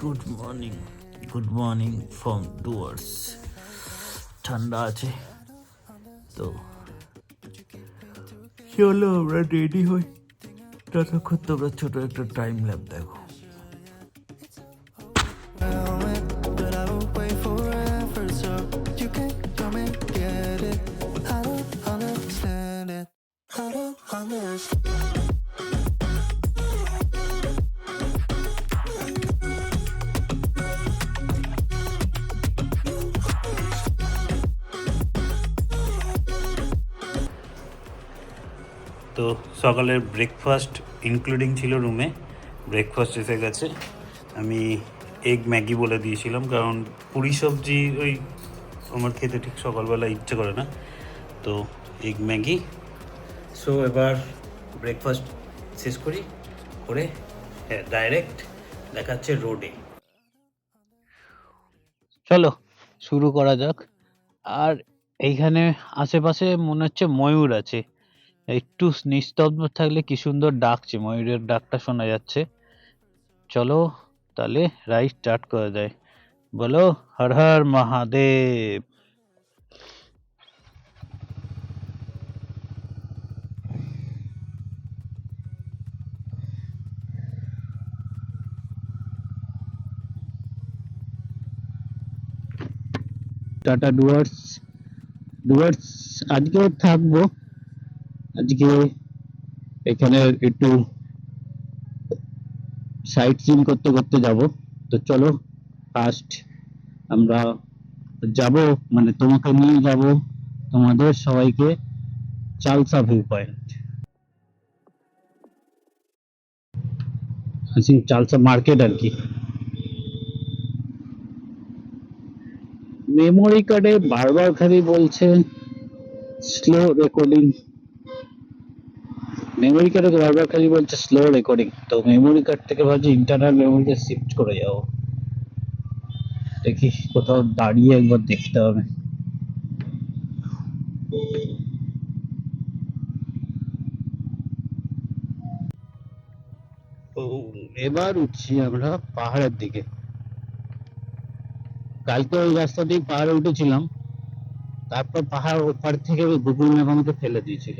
Good morning from Dooars. ঠান্ডা আছে তো চলো আমরা রেডি হই, ততক্ষণ তোমরা ছোট একটা টাইম ল্যাব দেখো। তো সকালের ব্রেকফাস্ট ইনক্লুডিং ছিল রুমে, ব্রেকফাস্ট এসে গেছে। আমি এগ ম্যাগি বলে দিয়েছিলাম, কারণ পুরি সবজি ওই আমার খেতে ঠিক সকালবেলা ইচ্ছে করে না, তো এগ ম্যাগি। সো এবার ব্রেকফাস্ট শেষ করে ডাইরেক্ট দেখাচ্ছে রোডে। চলো শুরু করা যাক। আর এইখানে আশেপাশে মনে হচ্ছে ময়ূর আছে, একটু নিস্তব্ধ থাকলে কি সুন্দর ডাকছে, ময়ূরের ডাকটা শোনা যাচ্ছে। চলো তাহলে রাইড স্টার্ট করা যায়। বলো হর হর মহাদেব। টাটা ডুয়ার্স। ডুয়ার্স আজকেও থাকবো, আজকে এখানে একটু সাইট সিন করতে করতে যাব। তো চলো ফার্স্ট আমরা যাব, মানে তোমাকে নিয়ে যাব তোমাদের সবাইকে Chalsa view point, Chalsa market আর কি। মেমোরি কার্ডে বারবার খালি বলছে স্লো রেকর্ডিং, মেমোরি কার্ডে বারবার খালি বলছে স্লো রেকর্ডিং। তো মেমোরি কার্ড থেকে ভাবছি ইন্টারনাল মেমোরিতে শিফট করে যাবো। দেখি কোথাও দাঁড়িয়ে একবার দেখতে হবে। তো এবার উঠছি আমরা পাহাড়ের দিকে। কালকে ওই রাস্তা দিয়ে পাহাড়ে উঠেছিলাম, তারপর পাহাড় ওপার থেকে গুগল ম্যাপ আমাকে ফেলে দিয়েছিল,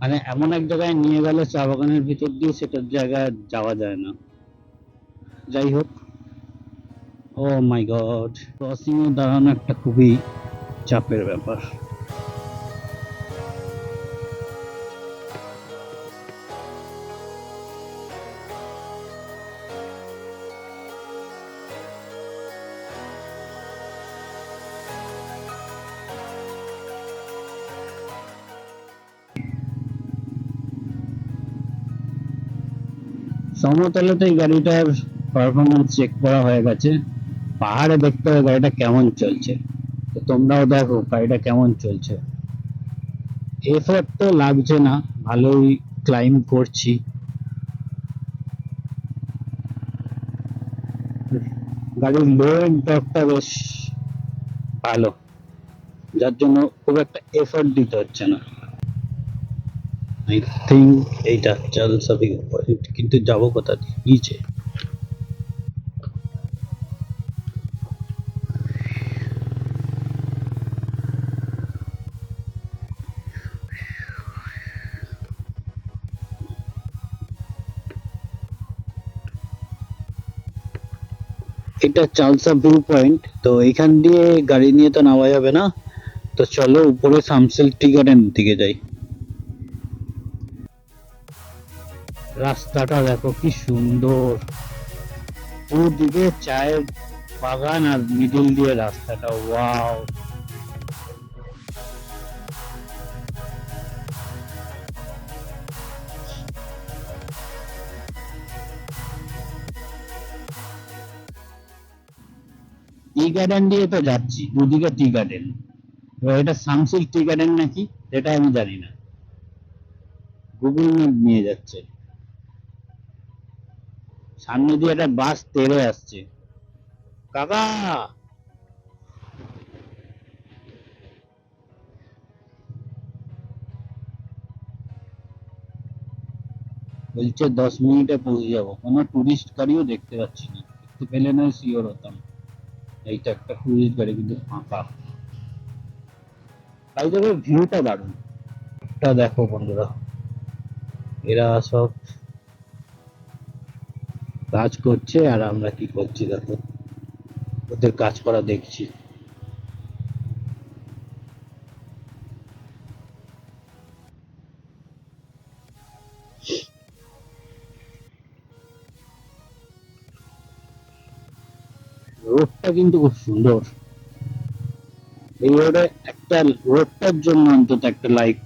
মানে এমন এক জায়গায় নিয়ে গেল চা বাগানের ভিতর দিয়ে, সেটার জায়গায় যাওয়া যায় না। যাই হোক, ও মাই গড, ক্রসিং এ দাঁড়ানো একটা খুবই চাপের ব্যাপার। সমতলেতে এই গাড়িটার পারফরমেন্স চেক করা হয়ে গেছে, পাহাড়ে দেখতে হবে গাড়িটা কেমন চলছে। তো তোমরাও দেখো গাড়িটা কেমন চলছে। এফোর্ট তো লাগছে না, ভালোই ক্লাইম করছি। গাড়ির লো এন্ড টর্কটা বেশ ভালো, যার জন্য খুব একটা এফোর্ট দিতে হচ্ছে না। আই থিঙ্ক এইটা চালসা ভিউ পয়েন্ট, কিন্তু যাবো কোথা দিয়ে? নিচে। এটা চালসা ভিউ পয়েন্ট, তো এখান দিয়ে গাড়ি নিয়ে তো নামা যাবে না। তো চলো উপরে সামসেল টি গার্ডেন দিকে যাই। রাস্তাটা দেখো কি সুন্দর, দুদিকে চায়ের বাগান আর মিডিল দিয়ে রাস্তাটা, ওয়াও। টি গার্ডেন দিয়ে তো যাচ্ছি, দুদিকে টি গার্ডেন। এবার এটা সামসিল টি গার্ডেন নাকি এটা আমি জানি না, গুগল ম্যাপ নিয়ে যাচ্ছে। সামনে দিয়ে একটা বাস তেড়ে আসছে। কাকা, বলছে 10 মিনিটে পৌঁছে যাবো, কোনো টুরিস্ট গাড়িও দেখতে পাচ্ছি না, দেখতে পেলে না শিওর হতাম। এইটা একটা টুরিস্ট গাড়ি কিন্তু ফাঁকা। তাই তবে ভিউটা দারুণ। টা দেখো বন্ধুরা, এরা সব কাজ করছে আর আমরা কি করছি দেখো, ওদের কাজ করা দেখছি। রোডটা কিন্তু খুব সুন্দর। এই রোডে একটা, রোডটার জন্য অন্তত একটা লাইক।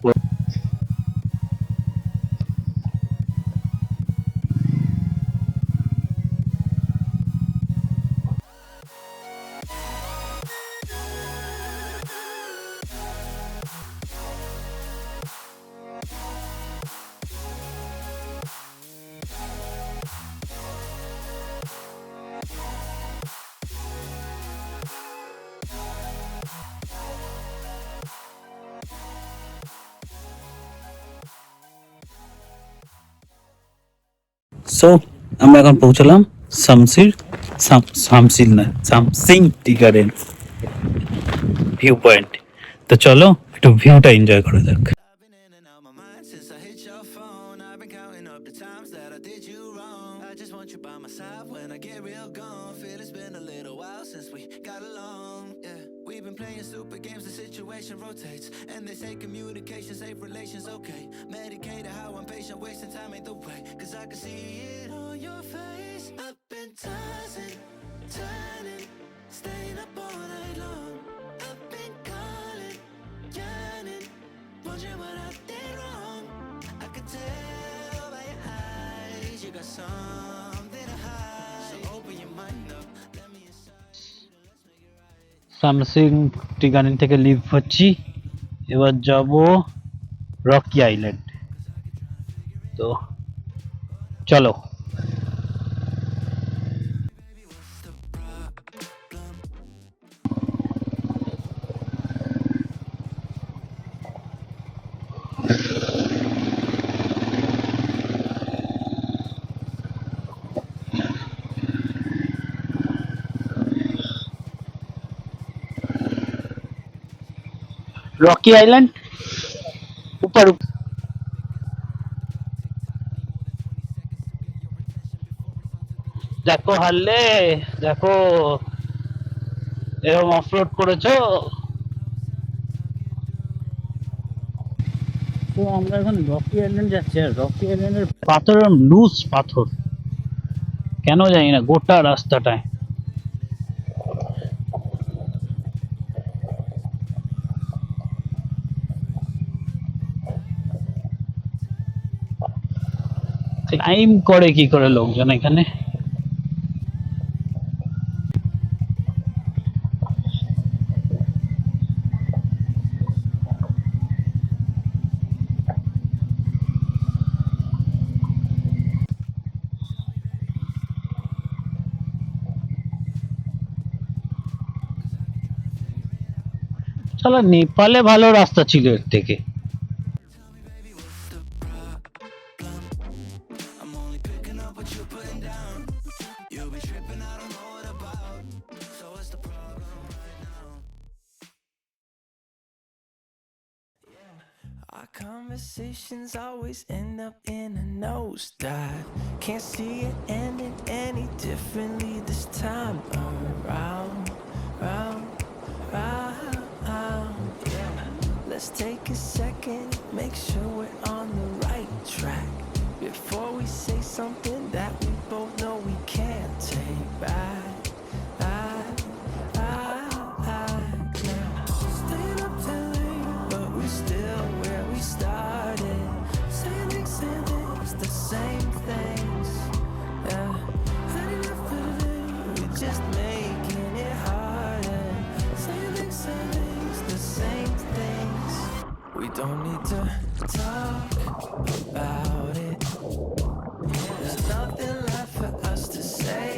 সো আমরা এখন পৌঁছলাম শামসির, শামসিল না, শামসিং টি গার্ডেন ভিউ পয়েন্ট। তো চলো একটু ভিউটা এনজয় করা যাক। I've been in and out my mind since I hit your phone. I've been counting up the times that I did you wrong. I just want you by my side when I get real gone. Feel it's been a little while since we got along. Yeah, we've been playing stupid games, the situation rotates. And they say communication, safe relations, okay. Medicated how I'm patient, wasting time ain't the way. Cause I can see it on your face. I've been tossing, turning, staying up all night long. I've been calling, yearning, wondering what I did wrong. I could tell by your eyes you got something to hide. So open your mind up, let me inside. Let's make it right. Samsing tea garden থেকে leave হচ্ছি, এবার যাব Rocky island. তো চলো। Rocky island ऊपर। দেখো হারলে, দেখো এরকম অফরোড করেছো। তো আমরা এখন রকি আইল্যান্ড যাচ্ছি, আর রকি আইল্যান্ডের পাথর লুজ পাথর, কেন জানি না গোটা রাস্তাটায়। ক্লাইম করে কি করে লোকজন এখানে। চলো, নেপালে ভালো রাস্তা ছিল এর থেকে। I'm only picking up what you're putting down. You'll be tripping, I don't know what about. So what's the problem right now? Our conversations always end up in a nosedive. Can't see it ending any differently this time around, round, round. Yeah. Let's take a second, make sure we're on the right track before we say something that we both know we can't take back. Now. Staying up till late, but we're still where we started. Same things, the same things. Yeah, had enough for today. We're just making it harder. Same things, the same things. We don't need to talk about it. There's nothing left for us to say.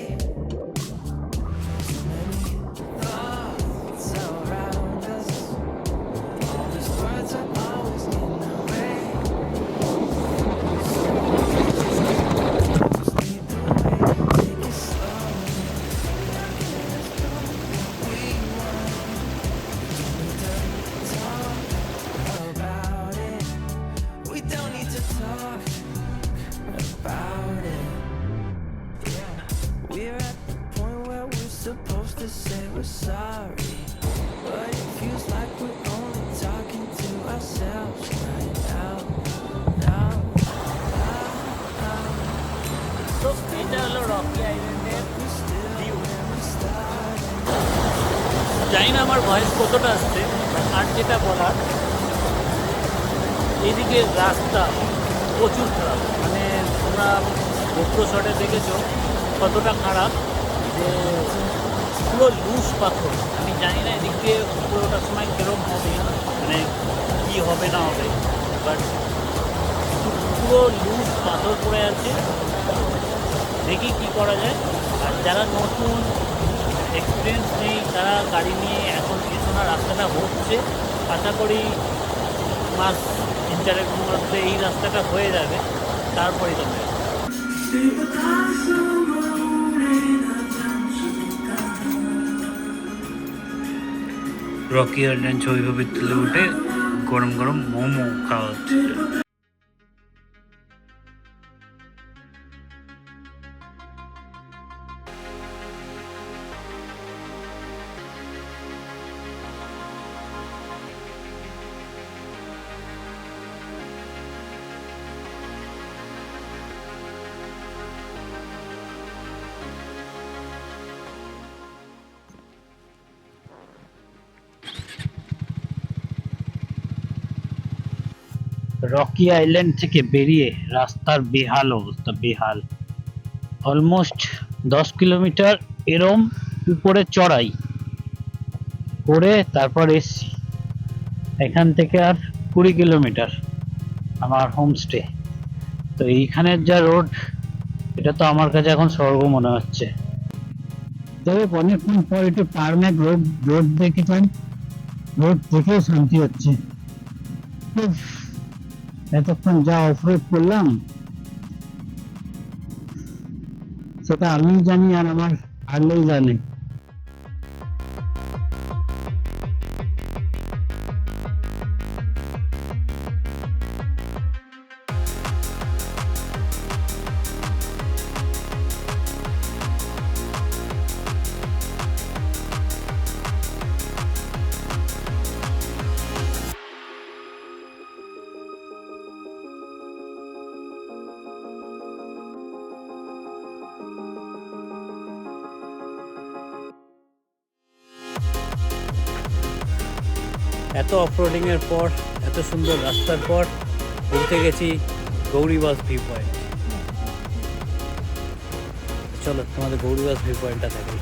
Too many thoughts around us. All these words are always in the way. So জানি না আমার voice কতটা আসছে, আর যেটা বলার, এদিকে রাস্তা প্রচুর খারাপ। মানে তোমরা গোপ্রো শটে দেখেছো কতটা খারাপ, যে পুরো লুজ পাথর। আমি জানি না এদিক দিয়ে উপরে ওঠার সময় কীরকম হবে, মানে কী হবে না হবে, বাট পুরো লুজ পাথর পড়ে আছে। দেখি কী করা যায়। আর যারা নতুন এক্সপিরিয়েন্স নেই তারা গাড়ি নিয়ে এখন এসো না, রাস্তাটা হচ্ছে, আশা করি মাস 3-4 মধ্যে এই রাস্তাটা হয়ে যাবে, তারপরে তোমরা রকি আইল্যান্ড ওইভাবে তুলে উঠে গরম গরম মোমো খাওয়া হচ্ছে। রকি আইল্যান্ড থেকে বেরিয়ে রাস্তার বেহাল অবস্থা, বেহাল। অলমোস্ট 10 কিলোমিটার এরম উপরে চড়াই করে তারপর এসছি। এখান থেকে আর 20 কিলোমিটার আমার হোমস্টে। তো এইখানের যা রোড, এটা তো আমার কাছে এখন স্বর্গ মনে হচ্ছে। তবে অনেকক্ষণ পর একটু টার্মেক রোড দেখেছেন, রোড দেখেও শান্তি হচ্ছে। উফ, এতক্ষণ যা অফরোড করলাম সেটা আমি জানি আর আমার আল্লাহই জানে। এত অফরোডিংয়ের পর, এত সুন্দর রাস্তার পর পৌঁছে গেছি গৌরীবাস ভিউ পয়েন্ট। চলো তোমাদের গৌরীবাস ভিউ পয়েন্টটা দেখাই।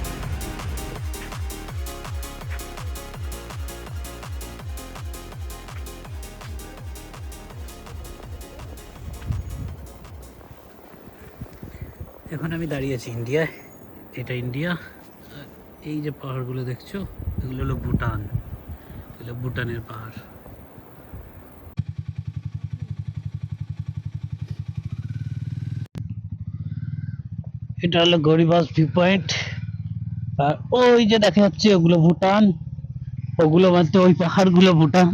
এখন আমি দাঁড়িয়ে আছি ইন্ডিয়ায়। এটা ইন্ডিয়া। এই যে পাহাড়গুলো দেখছো, এগুলো হলো ভুটান। এগুলো ভুটানের পাহাড়। এটা হলো গৌরীবাস ভিউ পয়েন্ট। আর ওই যে দেখা যাচ্ছে ওগুলো ভুটান, ওগুলো বলতে ওই পাহাড়গুলো ভুটান,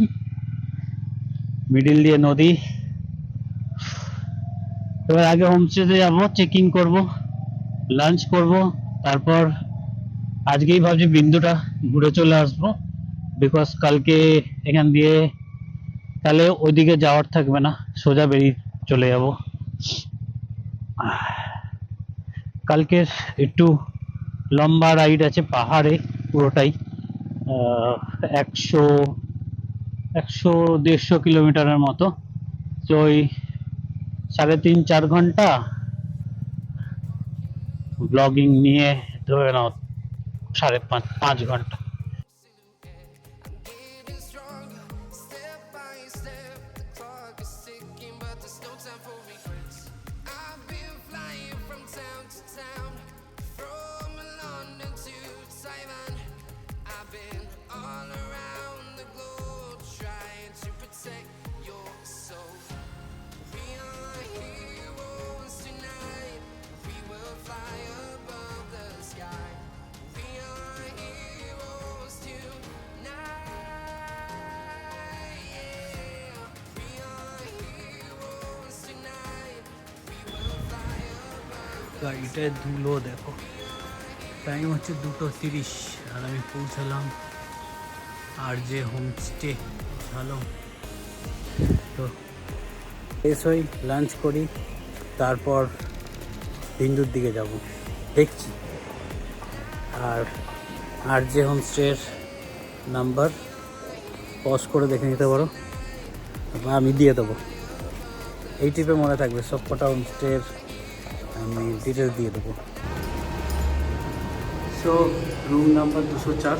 মিডিল দিয়ে নদী। এবার আগে হোমস্টেতে যাবো, চেকিং করব, লাঞ্চ করব, তারপর আজকেই ভাবছি বিন্দুটা ঘুরে চলে আসবো। বিকজ কালকে এখান দিয়ে তাহলে ওইদিকে যাওয়ার থাকবে না, সোজা বেরিয়ে চলে যাব। কালকে একটু লম্বা রাইড আছে পাহাড়ে, পুরোটাই 100-150 কিলোমিটারের মতো। তো ওই 3.5-4 ঘন্টা ব্লগিং নিয়ে ধরে নাও 5.5 ঘন্টা। গাড়িটায় ধুলো দেখো। টাইম হচ্ছে 2:30 আর আমি পৌঁছালাম আর যে হোমস্টে ভালো। তো ফ্রেশ হই, লাঞ্চ করি, তারপর বিন্দুর দিকে যাব দেখছি। আর যে হোমস্টের নাম্বার পজ করে দেখে নিতে পারো, বা আমি দিয়ে দেবো। এই টিপে মনে থাকবে সব কটা হোমস্টের আমি ডিটেলস দিয়ে দেবো। সো রুম নাম্বার 204,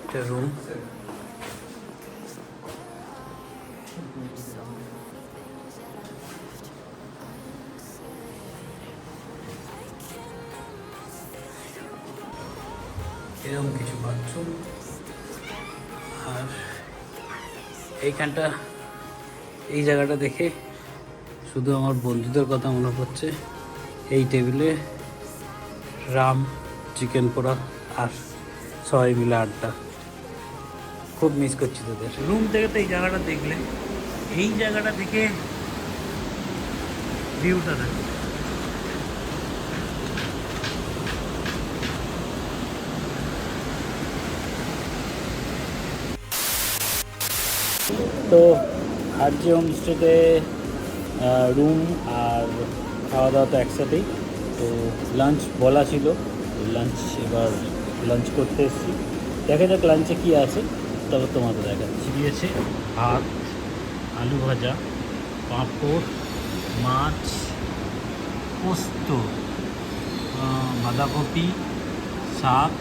এটা রুম। এরকম কিছু বাথরুম, আর এইখানটা, এই জায়গাটা দেখে শুধু আমার বন্ধুদের কথা মনে পড়ছে। এই টেবিলে রাম, চিকেন পোড়া আর সবাই মিলে আড্ডা, খুব মিস করছি তোদের। রুম থেকে তো এই জায়গাটা দেখলে, এই জায়গাটা থেকে ভিউটা দেখো। তো আর যে হোমস্টেতে রুম আর খাওয়া দাওয়া তো একসাথেই। তো লাঞ্চ বলা ছিল, লাঞ্চ এবার লাঞ্চ করতে এসেছি। দেখা যাক লাঞ্চে কী আছে, তবে তোমাদের দেখাচ্ছি। দিয়েছে ভাত, আলু ভাজা, পাঁপড়, মাছ, পোস্ত, বাঁধাকপি, শাক,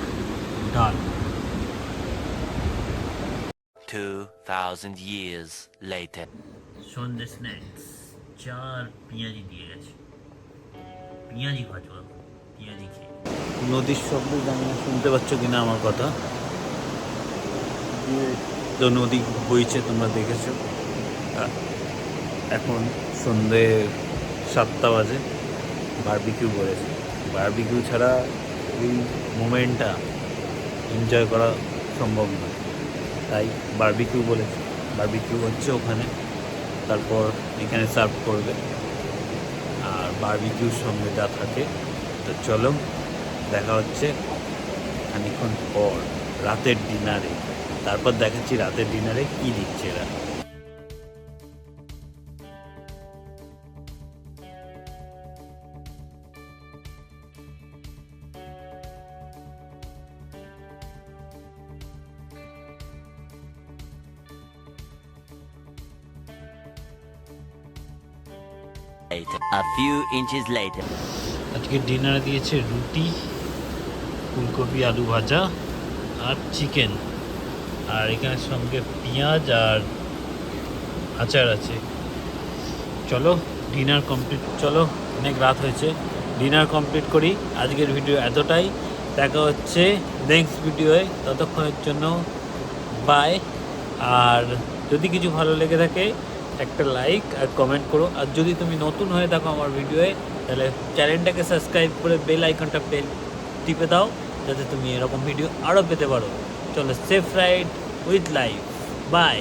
ডাল। 2000 years later. সন্ধ্যে স্ন্যাক্স, চার পেঁয়াজি দিয়ে গেছে, পেঁয়াজি ভাজো, পেঁয়াজি খেয়ে। নদীর শব্দ জানি না শুনতে পাচ্ছ কিনা আমার কথা, তো নদী বইছে, তোমরা দেখেছো। এখন সন্ধ্যে 7টা বাজে, বারবিকিউ করেছে। বারবিকিউ ছাড়া এই মোমেন্টটা এনজয় করা সম্ভব নয়, তাই বারবিকিউ বলেছে। বারবিকিউ হচ্ছে ওখানে, তারপর এখানে সার্ভ করবে, আর বারবিকিউর সঙ্গে যা থাকে। তো চলো দেখা হচ্ছে খানিক্ষণ পর রাতের ডিনারে, তারপর দেখাচ্ছি রাতের ডিনারে কী দিচ্ছে এরা। A few inches later. আজকে ডিনারে দিয়েছে রুটি, ফুলকপি আলু ভাজা আর চিকেন, আর এখানে সঙ্গে পেঁয়াজ আর আচার আছে। চলো ডিনার কমপ্লিট, চলো অনেক রাত হয়েছে, ডিনার কমপ্লিট করি। আজকের ভিডিও এতটাই, দেখা হচ্ছে নেক্সট ভিডিওয়ে, ততক্ষণের জন্য বাই। আর যদি কিছু ভালো লেগে থাকে একটা লাইক আর কমেন্ট করো, আর যদি তুমি নতুন হয়ে থাকো আমার ভিডিওয়ে, তাহলে চ্যানেলটাকে সাবস্ক্রাইব করে বেল আইকনটা টিপে দাও, যাতে তুমি এরকম ভিডিও আরও পেতে পারো। চলো, safe ride with life, by.